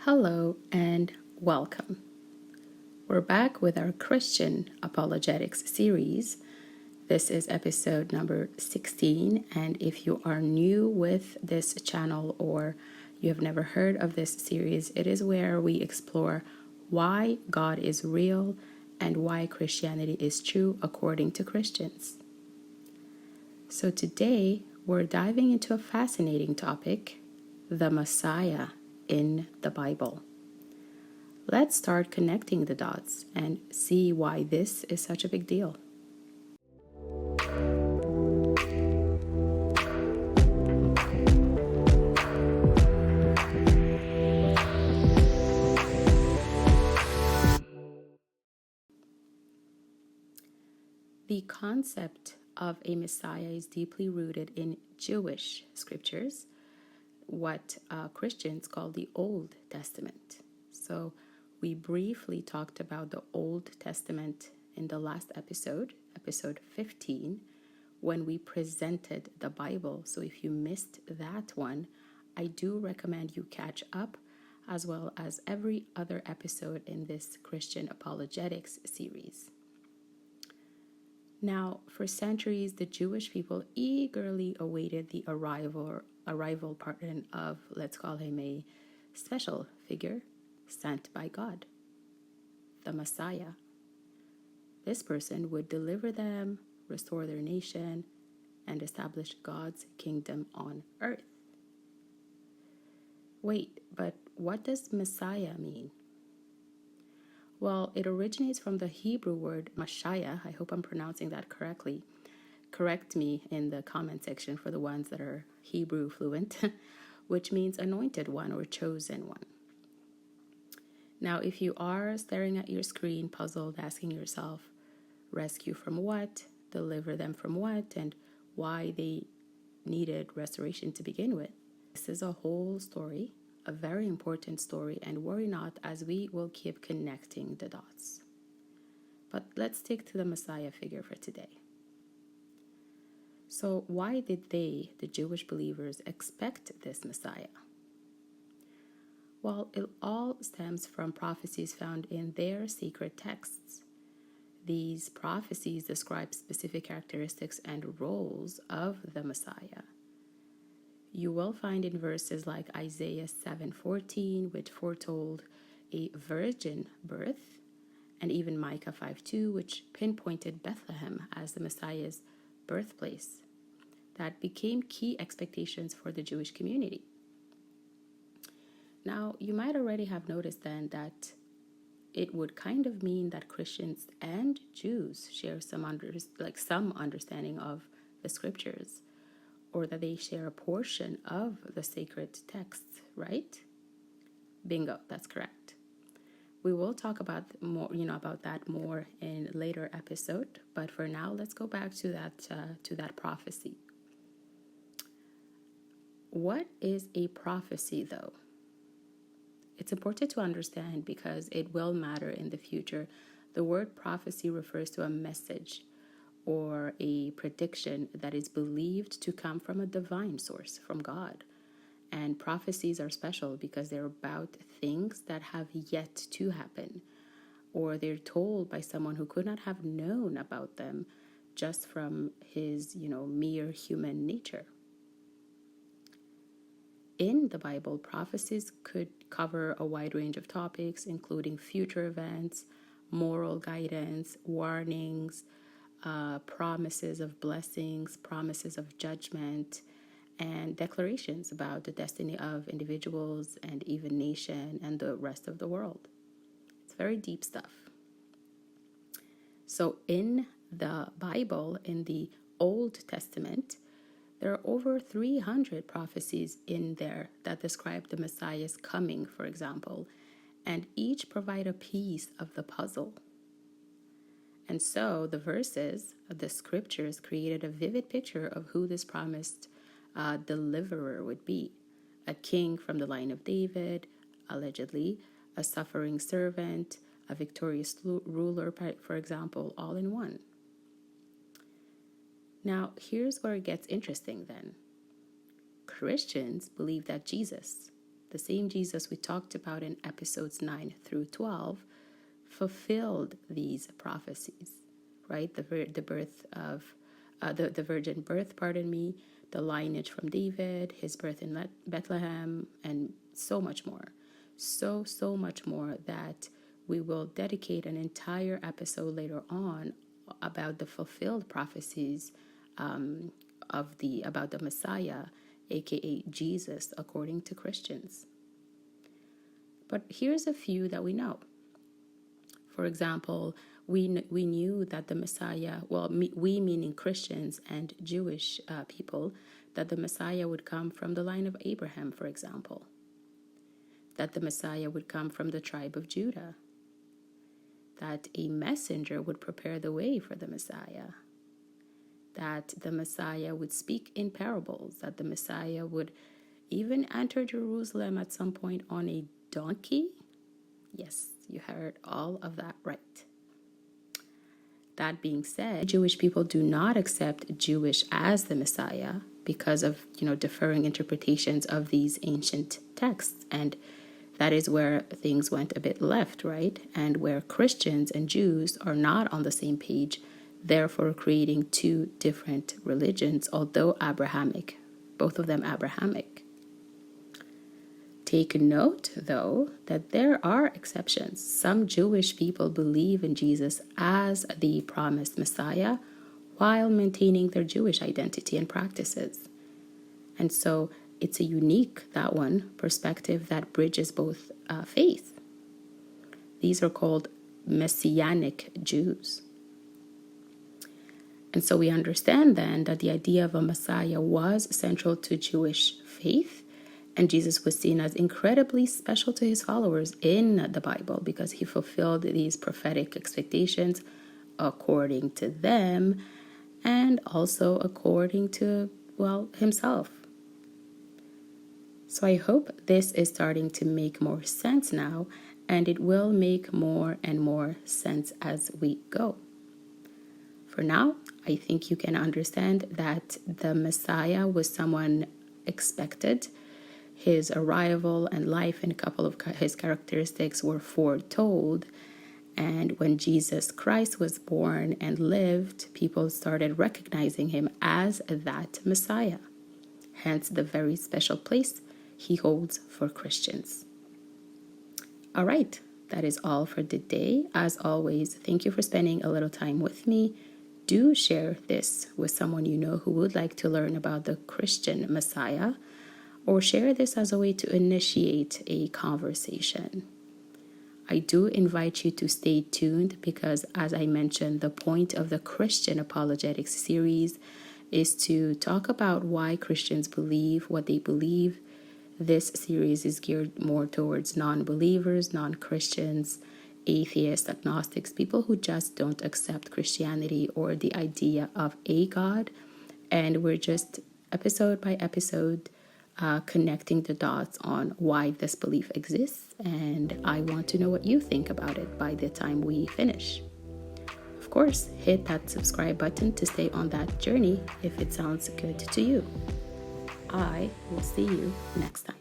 Hello and welcome. We're back with our Christian Apologetics series. This is episode number 16, and if you are new with this channel or you have never heard of this series, it is where we explore why God is real and why Christianity is true according to Christians. So today, we're diving into a fascinating topic, the Messiah in the Bible. Let's start connecting the dots and see why this is such a big deal. The concept of a Messiah is deeply rooted in Jewish scriptures, what Christians call the Old Testament. So we briefly talked about the Old Testament in the last episode, episode 15, when we presented the Bible. So if you missed that one, I do recommend you catch up, as well as every other episode in this Christian Apologetics series. Now, for centuries, the Jewish people eagerly awaited the arrival of, let's call him a special figure sent by God, the Messiah. This person would deliver them, restore their nation, and establish God's kingdom on earth. Wait, but what does Messiah mean? Well, it originates from the Hebrew word Mashiach. I hope I'm pronouncing that correctly. Correct me in the comment section for the ones that are Hebrew fluent, which means anointed one or chosen one. Now, if you are staring at your screen, puzzled, asking yourself, rescue from what, deliver them from what, and why they needed restoration to begin with, this is a whole story, a very important story, and worry not, as we will keep connecting the dots. But let's stick to the Messiah figure for today. So why did the Jewish believers, expect this Messiah? Well, it all stems from prophecies found in their sacred texts. These prophecies describe specific characteristics and roles of the Messiah. You will find in verses like Isaiah 7:14, which foretold a virgin birth, and even Micah 5:2, which pinpointed Bethlehem as the Messiah's birthplace, that became key expectations for the Jewish community. Now, you might already have noticed then that it would kind of mean that Christians and Jews share some understanding of the scriptures, or that they share a portion of the sacred texts, right? Bingo, that's correct. We will talk about that more in later episode, but for now, let's go back to that prophecy. What is a prophecy, though? It's important to understand because it will matter in the future. The word prophecy refers to a message or a prediction that is believed to come from a divine source, from God. And prophecies are special because they're about things that have yet to happen, or they're told by someone who could not have known about them just from his, mere human nature. In the Bible, prophecies could cover a wide range of topics, including future events, moral guidance, warnings, promises of blessings, promises of judgment, and declarations about the destiny of individuals and even nation and the rest of the world. It's very deep stuff. So in the Bible, in the Old Testament, there are over 300 prophecies in there that describe the Messiah's coming, for example, and each provide a piece of the puzzle. And so the verses of the scriptures created a vivid picture of who this promised deliverer would be. A king from the line of David, allegedly, a suffering servant, a victorious ruler, for example, all in one. Now, here's where it gets interesting then. Christians believe that Jesus, the same Jesus we talked about in episodes 9 through 12, fulfilled these prophecies, right? The birth of the virgin birth, the lineage from David, his birth in Bethlehem, and so much more. So much more that we will dedicate an entire episode later on about the fulfilled prophecies about the Messiah, aka Jesus, according to Christians. But here's a few that we know. For example, we knew that the Messiah, we meaning Christians and Jewish people, that the Messiah would come from the line of Abraham, for example. That the Messiah would come from the tribe of Judah. That a messenger would prepare the way for the Messiah. That the Messiah would speak in parables. That the Messiah would even enter Jerusalem at some point on a donkey. Yes, you heard all of that right. That being said, Jewish people do not accept Jewish as the Messiah because of, differing interpretations of these ancient texts. And that is where things went a bit left, right? And where Christians and Jews are not on the same page, therefore creating two different religions, although Abrahamic, both of them Abrahamic. Take note, though, that there are exceptions. Some Jewish people believe in Jesus as the promised Messiah while maintaining their Jewish identity and practices. And so it's a unique, perspective that bridges both faith. These are called Messianic Jews. And so we understand then that the idea of a Messiah was central to Jewish faith. And Jesus was seen as incredibly special to his followers in the Bible because he fulfilled these prophetic expectations according to them and also according to, himself. So I hope this is starting to make more sense now, and it will make more and more sense as we go. For now, I think you can understand that the Messiah was someone expected. His arrival and life and a couple of his characteristics were foretold. And when Jesus Christ was born and lived, people started recognizing him as that Messiah. Hence the very special place he holds for Christians. All right, that is all for today. As always, thank you for spending a little time with me. Do share this with someone you know who would like to learn about the Christian Messiah, or share this as a way to initiate a conversation. I do invite you to stay tuned because, as I mentioned, the point of the Christian Apologetics series is to talk about why Christians believe what they believe. This series is geared more towards non-believers, non-Christians, atheists, agnostics, people who just don't accept Christianity or the idea of a God. And we're just episode by episode connecting the dots on why this belief exists, and I want to know what you think about it by the time we finish. Of course, hit that subscribe button to stay on that journey if it sounds good to you. I will see you next time.